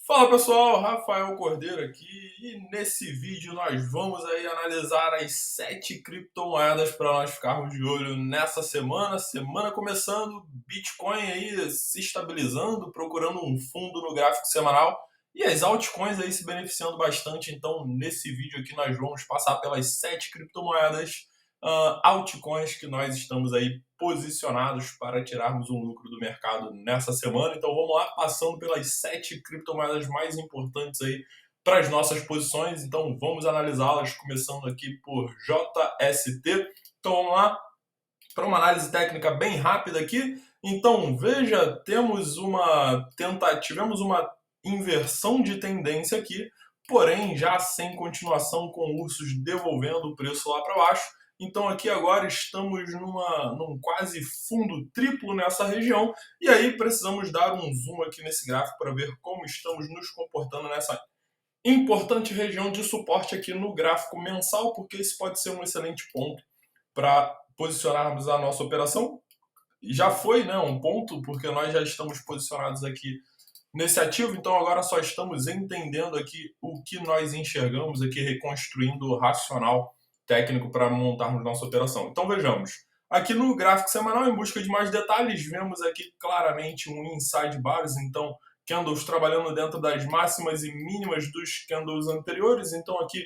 Fala pessoal, Rafael Cordeiro aqui e nesse vídeo nós vamos aí analisar as 7 criptomoedas para nós ficarmos de olho nessa semana começando, Bitcoin aí se estabilizando, procurando um fundo no gráfico semanal e as altcoins aí se beneficiando bastante. Então nesse vídeo aqui nós vamos passar pelas 7 criptomoedas, altcoins que nós estamos aí posicionados para tirarmos um lucro do mercado nessa semana. Então vamos lá, passando pelas 7 criptomoedas mais importantes aí para as nossas posições. Então vamos analisá-las, começando aqui por JST. Então vamos lá para uma análise técnica bem rápida aqui. Então veja, tivemos uma inversão de tendência aqui, porém já sem continuação, com ursos devolvendo o preço lá para baixo. Então aqui agora estamos num quase fundo triplo nessa região, e aí precisamos dar um zoom aqui nesse gráfico para ver como estamos nos comportando nessa importante região de suporte aqui no gráfico mensal, porque esse pode ser um excelente ponto para posicionarmos a nossa operação. Já foi, né, um ponto, porque nós já estamos posicionados aqui nesse ativo, então agora só estamos entendendo aqui o que nós enxergamos aqui, reconstruindo o racional técnico para montarmos nossa operação. Então vejamos, aqui no gráfico semanal, em busca de mais detalhes, vemos aqui claramente um inside bars, então candles trabalhando dentro das máximas e mínimas dos candles anteriores. Então aqui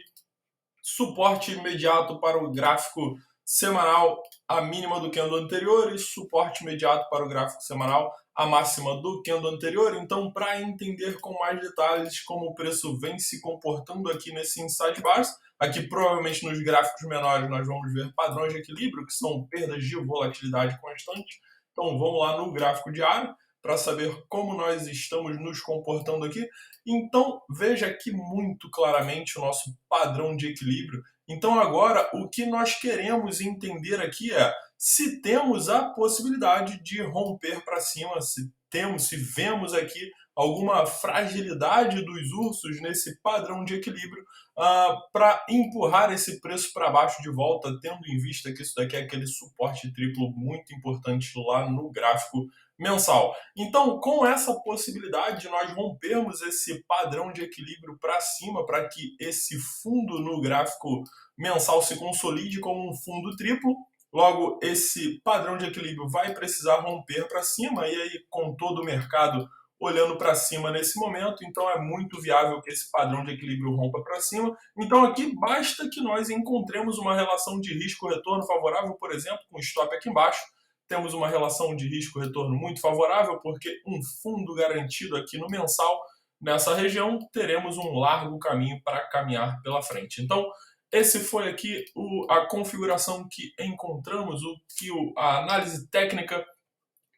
suporte imediato para o gráfico semanal, a mínima do candle anterior, e suporte imediato para o gráfico semanal, a máxima do candle anterior. Então, para entender com mais detalhes como o preço vem se comportando aqui nesse inside bars, aqui provavelmente nos gráficos menores nós vamos ver padrões de equilíbrio, que são perdas de volatilidade constante. Então, vamos lá no gráfico diário para saber como nós estamos nos comportando aqui. Então, veja aqui muito claramente o nosso padrão de equilíbrio. Então, agora, o que nós queremos entender aqui é se temos a possibilidade de romper para cima, se vemos aqui alguma fragilidade dos ursos nesse padrão de equilíbrio, para empurrar esse preço para baixo de volta, tendo em vista que isso daqui é aquele suporte triplo muito importante lá no gráfico mensal. Então, com essa possibilidade de nós rompermos esse padrão de equilíbrio para cima, para que esse fundo no gráfico mensal se consolide como um fundo triplo, logo esse padrão de equilíbrio vai precisar romper para cima, e aí com todo o mercado olhando para cima nesse momento, então é muito viável que esse padrão de equilíbrio rompa para cima. Então aqui basta que nós encontremos uma relação de risco-retorno favorável, por exemplo, com stop aqui embaixo. Temos uma relação de risco-retorno muito favorável, porque um fundo garantido aqui no mensal, nessa região, teremos um largo caminho para caminhar pela frente. Então, esse foi aqui a configuração que encontramos, a análise técnica,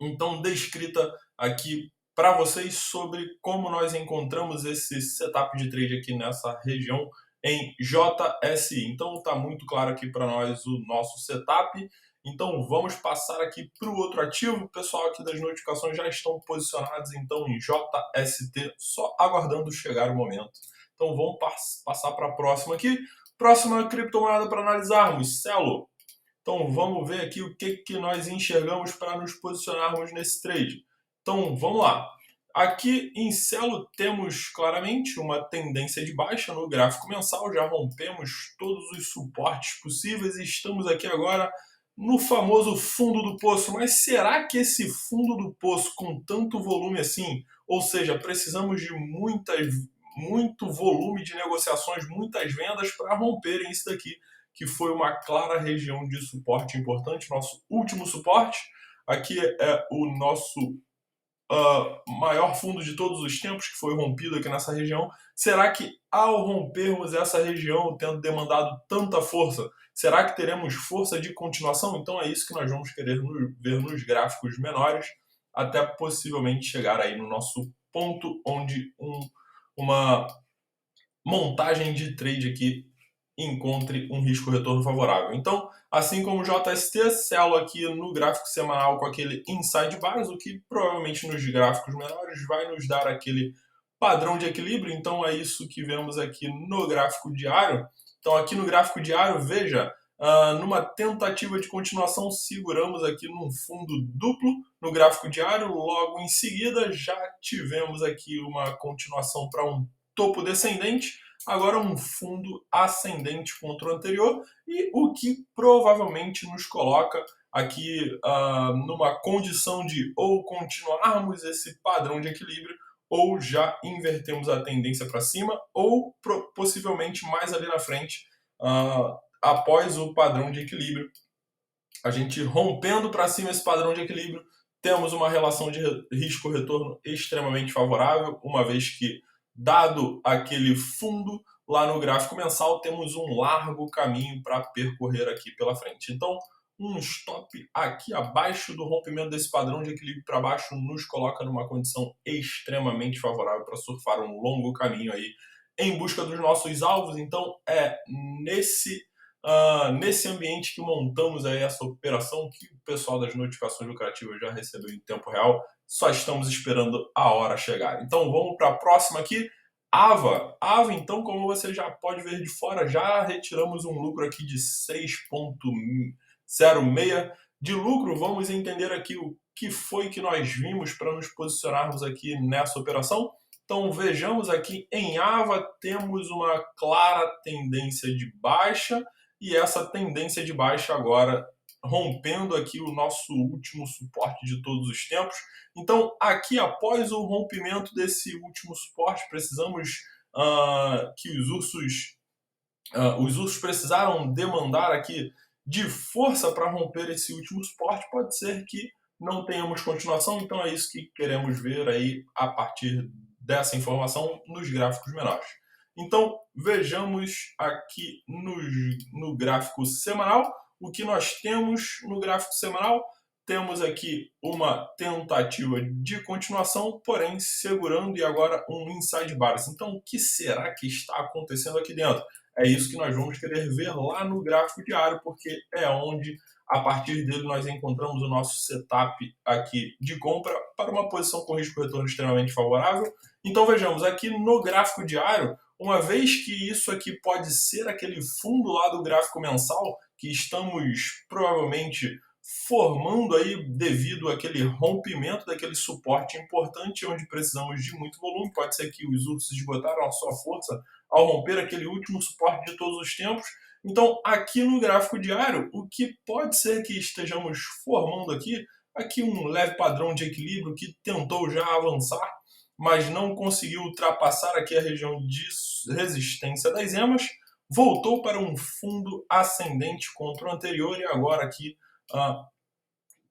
então, descrita aqui para vocês sobre como nós encontramos esse setup de trade aqui nessa região em JSI. Então, está muito claro aqui para nós o nosso setup. Então, vamos passar aqui para o outro ativo. O pessoal aqui das notificações já estão posicionados, então, em JST, só aguardando chegar o momento. Então, vamos passar para a próxima aqui. Próxima criptomoeda para analisarmos, Celo. Então, vamos ver aqui o que nós enxergamos para nos posicionarmos nesse trade. Então, vamos lá. Aqui em Celo temos claramente uma tendência de baixa no gráfico mensal, já rompemos todos os suportes possíveis e estamos aqui agora no famoso fundo do poço. Mas será que esse fundo do poço, com tanto volume assim, ou seja, precisamos de muito volume de negociações, muitas vendas para romperem isso daqui, que foi uma clara região de suporte importante, nosso último suporte. Aqui é o nosso maior fundo de todos os tempos, que foi rompido aqui nessa região. Será que ao rompermos essa região, tendo demandado tanta força, será que teremos força de continuação? Então é isso que nós vamos querer ver nos gráficos menores, até possivelmente chegar aí no nosso ponto onde uma montagem de trade aqui encontre um risco-retorno favorável. Então, assim como o JST, Celo aqui no gráfico semanal com aquele inside bars, o que provavelmente nos gráficos menores vai nos dar aquele padrão de equilíbrio. Então, é isso que vemos aqui no gráfico diário. Então, aqui no gráfico diário, veja, Numa tentativa de continuação, seguramos aqui num fundo duplo no gráfico diário. Logo em seguida, já tivemos aqui uma continuação para um topo descendente, agora um fundo ascendente contra o anterior, e o que provavelmente nos coloca aqui numa condição de ou continuarmos esse padrão de equilíbrio, ou já invertemos a tendência para cima, ou possivelmente mais ali na frente, após o padrão de equilíbrio, a gente rompendo para cima esse padrão de equilíbrio, temos uma relação de risco-retorno extremamente favorável, uma vez que, dado aquele fundo lá no gráfico mensal, temos um largo caminho para percorrer aqui pela frente. Então, um stop aqui abaixo do rompimento desse padrão de equilíbrio para baixo nos coloca numa condição extremamente favorável para surfar um longo caminho aí em busca dos nossos alvos. Então, é nesse ambiente que montamos aí essa operação, que o pessoal das notificações lucrativas já recebeu em tempo real, só estamos esperando a hora chegar. Então vamos para a próxima aqui, AVA. AVA, então, como você já pode ver de fora, já retiramos um lucro aqui de 6,06 de lucro. Vamos entender aqui o que foi que nós vimos para nos posicionarmos aqui nessa operação. Então vejamos aqui, em AVA temos uma clara tendência de baixa, e essa tendência de baixa agora rompendo aqui o nosso último suporte de todos os tempos. Então, aqui após o rompimento desse último suporte, precisamos que os ursos precisaram demandar aqui de força para romper esse último suporte. Pode ser que não tenhamos continuação, então é isso que queremos ver aí a partir dessa informação nos gráficos menores. Então, vejamos aqui no gráfico semanal. O que nós temos no gráfico semanal? Temos aqui uma tentativa de continuação, porém segurando e agora um inside bars. Então, o que será que está acontecendo aqui dentro? É isso que nós vamos querer ver lá no gráfico diário, porque é onde, a partir dele, nós encontramos o nosso setup aqui de compra para uma posição com risco-retorno extremamente favorável. Então, vejamos aqui no gráfico diário, uma vez que isso aqui pode ser aquele fundo lá do gráfico mensal, que estamos provavelmente formando aí devido àquele rompimento daquele suporte importante, onde precisamos de muito volume. Pode ser que os ursos esgotaram a sua força ao romper aquele último suporte de todos os tempos. Então, aqui no gráfico diário, o que pode ser que estejamos formando aqui um leve padrão de equilíbrio que tentou já avançar, mas não conseguiu ultrapassar aqui a região de resistência das emas, voltou para um fundo ascendente contra o anterior e agora aqui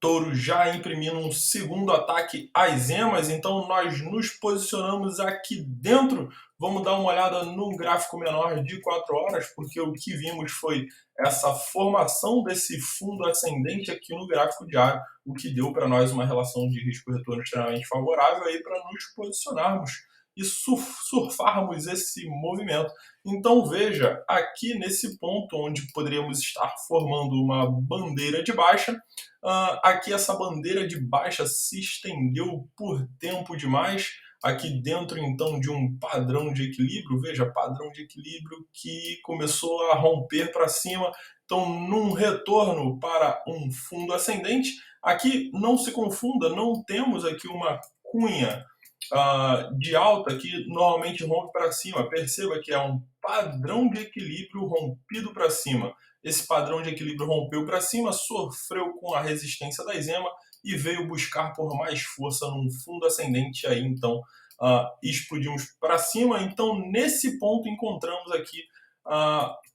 touro já imprimindo um segundo ataque às emas. Então nós nos posicionamos aqui dentro. Vamos dar uma olhada no gráfico menor de 4 horas, porque o que vimos foi essa formação desse fundo ascendente aqui no gráfico diário, o que deu para nós uma relação de risco-retorno extremamente favorável aí para nos posicionarmos e surfarmos esse movimento. Então veja, aqui nesse ponto onde poderíamos estar formando uma bandeira de baixa, aqui essa bandeira de baixa se estendeu por tempo demais, aqui dentro então de um padrão de equilíbrio, veja, padrão de equilíbrio que começou a romper para cima, então num retorno para um fundo ascendente. Aqui não se confunda, não temos aqui uma cunha de alta que normalmente rompe para cima. Perceba que é um padrão de equilíbrio rompido para cima. Esse padrão de equilíbrio rompeu para cima, sofreu com a resistência da ema e veio buscar por mais força num fundo ascendente. Aí então explodimos para cima. Então nesse ponto encontramos aqui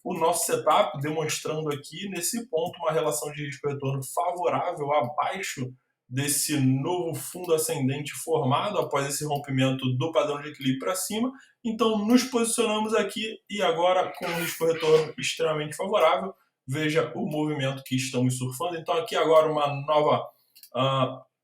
o nosso setup, demonstrando aqui nesse ponto uma relação de risco-retorno favorável abaixo desse novo fundo ascendente formado após esse rompimento do padrão de equilíbrio para cima. Então nos posicionamos aqui e agora com um risco-retorno extremamente favorável. Veja o movimento que estamos surfando. Então aqui agora uma nova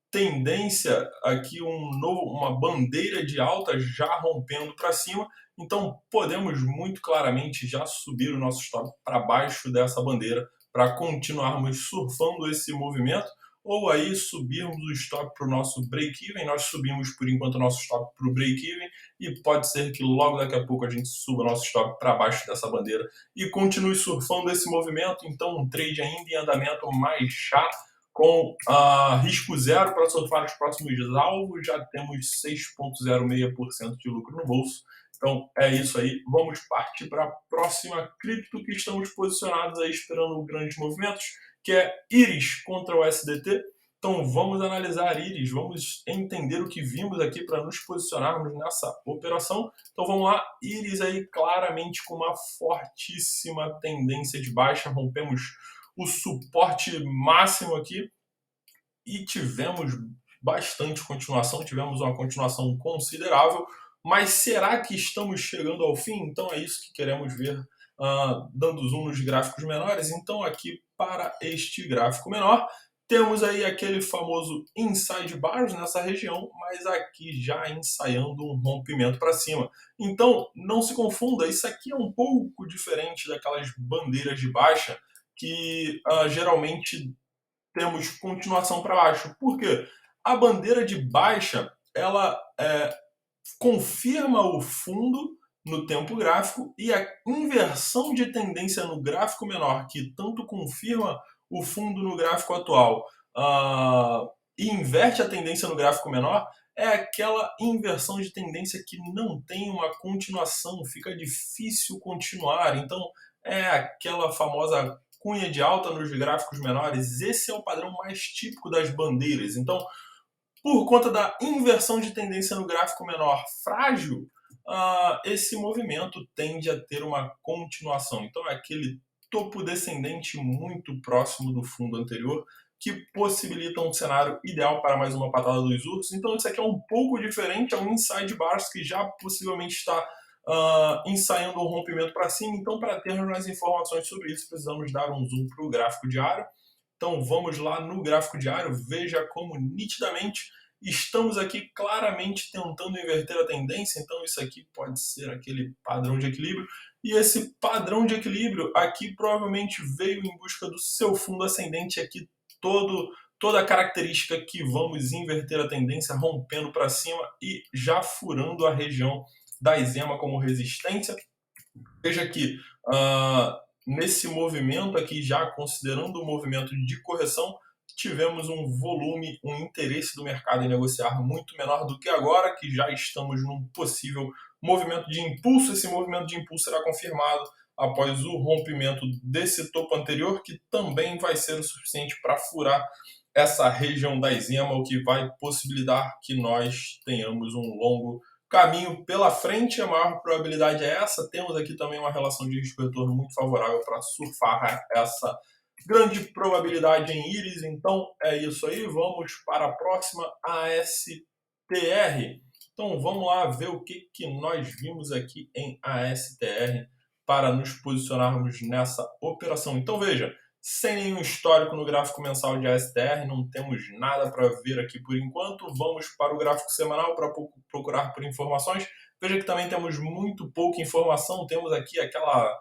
tendência, aqui uma bandeira de alta já rompendo para cima. Então podemos muito claramente já subir o nosso stop para baixo dessa bandeira para continuarmos surfando esse movimento. ou aí subirmos o stop para o nosso break-even. Nós subimos por enquanto o nosso stop para o break-even e pode ser que logo daqui a pouco a gente suba o nosso stop para baixo dessa bandeira e continue surfando esse movimento. Então um trade ainda em andamento, mais chato, com risco zero para surfar os próximos alvos. Já temos 6,06% de lucro no bolso. Então é isso aí, vamos partir para a próxima cripto que estamos posicionados aí esperando grandes movimentos, que é Iris contra o SDT. Então vamos analisar Iris, vamos entender o que vimos aqui para nos posicionarmos nessa operação. Então vamos lá, Iris aí claramente com uma fortíssima tendência de baixa, rompemos o suporte máximo aqui e tivemos bastante continuação, tivemos uma continuação considerável. Mas será que estamos chegando ao fim? Então é isso que queremos ver, dando zoom nos gráficos menores. Então aqui para este gráfico menor, temos aí aquele famoso inside bars nessa região, mas aqui já ensaiando um rompimento para cima. Então não se confunda, isso aqui é um pouco diferente daquelas bandeiras de baixa que geralmente temos continuação para baixo. Por quê? A bandeira de baixa, ela confirma o fundo no tempo gráfico e a inversão de tendência no gráfico menor, que tanto confirma o fundo no gráfico atual e inverte a tendência no gráfico menor, é aquela inversão de tendência que não tem uma continuação, fica difícil continuar. Então, é aquela famosa cunha de alta nos gráficos menores. Esse é o padrão mais típico das bandeiras. Então, por conta da inversão de tendência no gráfico menor frágil, esse movimento tende a ter uma continuação. Então, é aquele topo descendente muito próximo do fundo anterior, que possibilita um cenário ideal para mais uma patada dos ursos. Então, isso aqui é um pouco diferente, é um inside bars que já possivelmente está ensaiando um rompimento para cima. Então, para termos mais informações sobre isso, precisamos dar um zoom para o gráfico diário. Então vamos lá no gráfico diário, veja como nitidamente estamos aqui claramente tentando inverter a tendência. Então isso aqui pode ser aquele padrão de equilíbrio, e esse padrão de equilíbrio aqui provavelmente veio em busca do seu fundo ascendente aqui, toda a característica que vamos inverter a tendência, rompendo para cima e já furando a região da Zema como resistência. Veja que nesse movimento aqui, já considerando o movimento de correção, tivemos um volume, um interesse do mercado em negociar muito menor do que agora, que já estamos num possível movimento de impulso. Esse movimento de impulso será confirmado após o rompimento desse topo anterior, que também vai ser o suficiente para furar essa região da Zema, o que vai possibilitar que nós tenhamos um longo caminho pela frente. A maior probabilidade é essa. Temos aqui também uma relação de risco-retorno muito favorável para surfar essa grande probabilidade em Iris. Então é isso aí, vamos para a próxima, ASTR. Então vamos lá ver o que nós vimos aqui em ASTR para nos posicionarmos nessa operação. Então veja, sem nenhum histórico no gráfico mensal de ASTR, não temos nada para ver aqui por enquanto. Vamos para o gráfico semanal para procurar por informações. Veja que também temos muito pouca informação, temos aqui aquela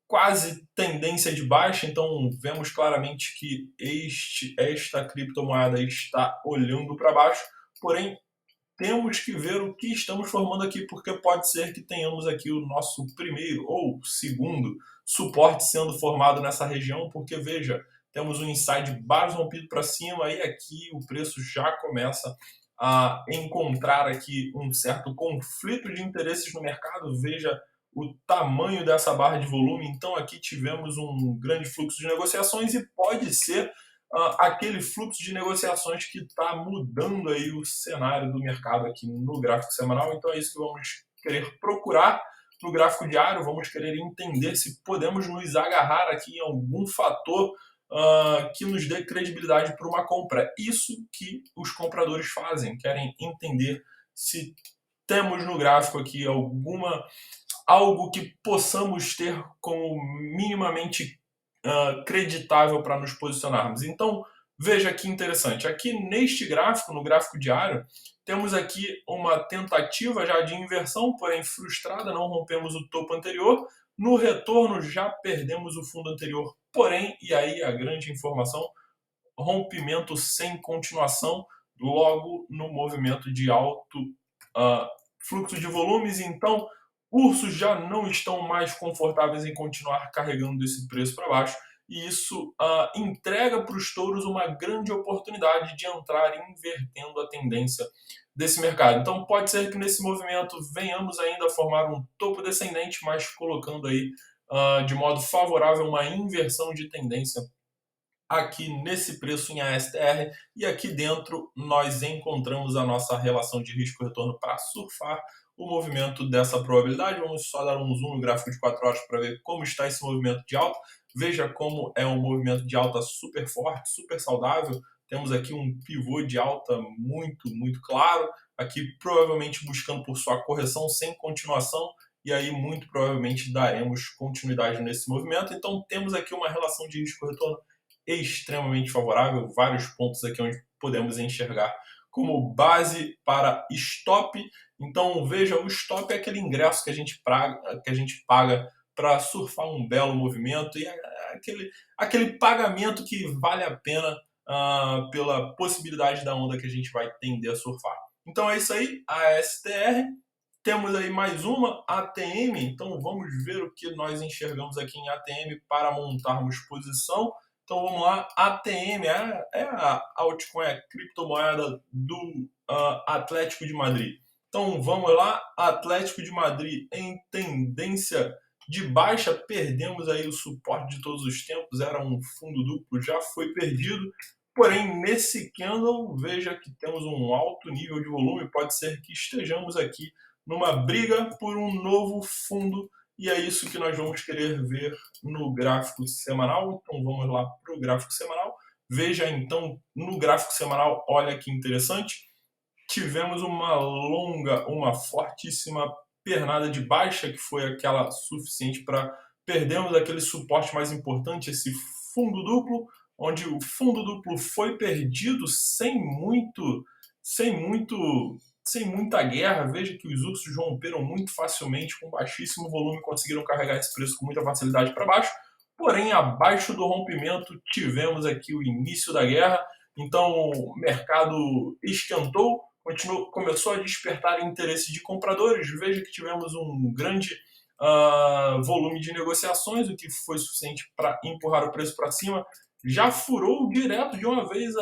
quase tendência de baixa, então vemos claramente que esta criptomoeda está olhando para baixo, porém temos que ver o que estamos formando aqui, porque pode ser que tenhamos aqui o nosso primeiro ou segundo suporte sendo formado nessa região, porque veja, temos um inside bars rompido para cima e aqui o preço já começa a encontrar aqui um certo conflito de interesses no mercado. Veja o tamanho dessa barra de volume. Então aqui tivemos um grande fluxo de negociações e pode ser aquele fluxo de negociações que está mudando aí o cenário do mercado aqui no gráfico semanal. Então é isso que vamos querer procurar no gráfico diário. Vamos querer entender se podemos nos agarrar aqui em algum fator que nos dê credibilidade para uma compra. Isso que os compradores fazem, querem entender se temos no gráfico aqui algo que possamos ter como minimamente creditável para nos posicionarmos. Então, veja que interessante. Aqui neste gráfico, no gráfico diário, temos aqui uma tentativa já de inversão, porém frustrada, não rompemos o topo anterior. No retorno, já perdemos o fundo anterior. Porém, e aí a grande informação, rompimento sem continuação, logo no movimento de alto fluxo de volumes. Então, ursos já não estão mais confortáveis em continuar carregando esse preço para baixo, e isso entrega para os touros uma grande oportunidade de entrar invertendo a tendência desse mercado. Então pode ser que nesse movimento venhamos ainda a formar um topo descendente, mas colocando aí de modo favorável uma inversão de tendência aqui nesse preço em ASTR, e aqui dentro nós encontramos a nossa relação de risco-retorno para surfar o movimento dessa probabilidade. Vamos só dar um zoom no gráfico de 4 horas para ver como está esse movimento de alta. Veja como é um movimento de alta super forte, super saudável. Temos aqui um pivô de alta muito claro, aqui provavelmente buscando por sua correção sem continuação, e aí muito provavelmente daremos continuidade nesse movimento. Então temos aqui uma relação de risco-retorno extremamente favorável, vários pontos aqui onde podemos enxergar como base para stop. Então veja, o stop é aquele ingresso que a gente paga para surfar um belo movimento, e é aquele pagamento que vale a pena pela possibilidade da onda que a gente vai tender a surfar. Então é isso aí, a STR. Temos aí mais uma ATM, então vamos ver o que nós enxergamos aqui em ATM para montarmos posição. Então vamos lá, ATM é a altcoin, a criptomoeda do Atlético de Madrid. Então vamos lá, Atlético de Madrid em tendência de baixa, perdemos aí o suporte de todos os tempos, era um fundo duplo, já foi perdido. Porém, nesse candle, veja que temos um alto nível de volume, pode ser que estejamos aqui numa briga por um novo fundo, e é isso que nós vamos querer ver no gráfico semanal. Então vamos lá para o gráfico semanal. Veja então no gráfico semanal, olha que interessante, tivemos uma fortíssima pernada de baixa, que foi aquela suficiente para perdermos aquele suporte mais importante, esse fundo duplo, onde o fundo duplo foi perdido sem muita guerra. Veja que os ursos romperam muito facilmente, com baixíssimo volume, conseguiram carregar esse preço com muita facilidade para baixo. Porém, abaixo do rompimento, tivemos aqui o início da guerra. Então, o mercado esquentou, começou a despertar interesse de compradores. Veja que tivemos um grande volume de negociações, o que foi suficiente para empurrar o preço para cima. Já furou direto de uma vez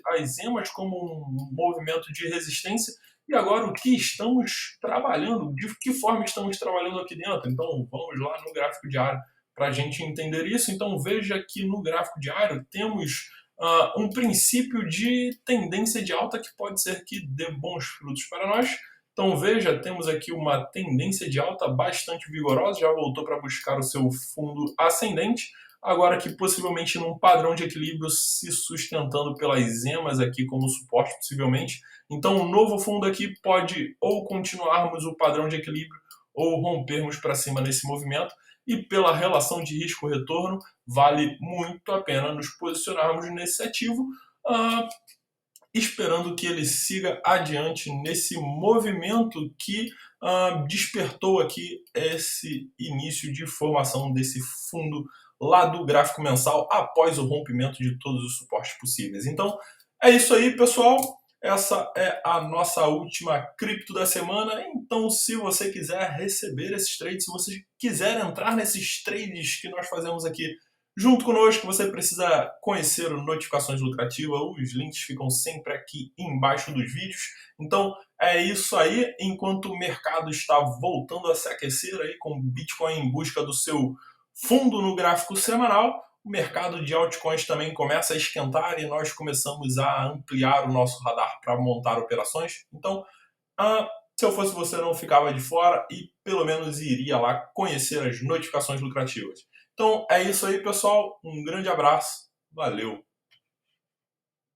as EMAs como um movimento de resistência. E agora o que estamos trabalhando, de que forma estamos trabalhando aqui dentro? Então vamos lá no gráfico diário para a gente entender isso. Então veja que no gráfico diário temos um princípio de tendência de alta que pode ser que dê bons frutos para nós. Então veja, temos aqui uma tendência de alta bastante vigorosa, já voltou para buscar o seu fundo ascendente, agora aqui possivelmente num padrão de equilíbrio se sustentando pelas EMAs aqui como suporte possivelmente. Então um novo fundo aqui pode ou continuarmos o padrão de equilíbrio ou rompermos para cima nesse movimento, e pela relação de risco-retorno vale muito a pena nos posicionarmos nesse ativo, esperando que ele siga adiante nesse movimento que despertou aqui esse início de formação desse fundo lá do gráfico mensal após o rompimento de todos os suportes possíveis. Então é isso aí, pessoal. Essa é a nossa última cripto da semana. Então, se você quiser receber esses trades, se você quiser entrar nesses trades que nós fazemos aqui junto conosco, você precisa conhecer o Notificações Lucrativas. Os links ficam sempre aqui embaixo dos vídeos. Então, é isso aí. Enquanto o mercado está voltando a se aquecer aí com o Bitcoin em busca do seu fundo no gráfico semanal, o mercado de altcoins também começa a esquentar e nós começamos a ampliar o nosso radar para montar operações. Então, se eu fosse você, não ficava de fora e pelo menos iria lá conhecer as notificações lucrativas. Então é isso aí, pessoal. Um grande abraço. Valeu!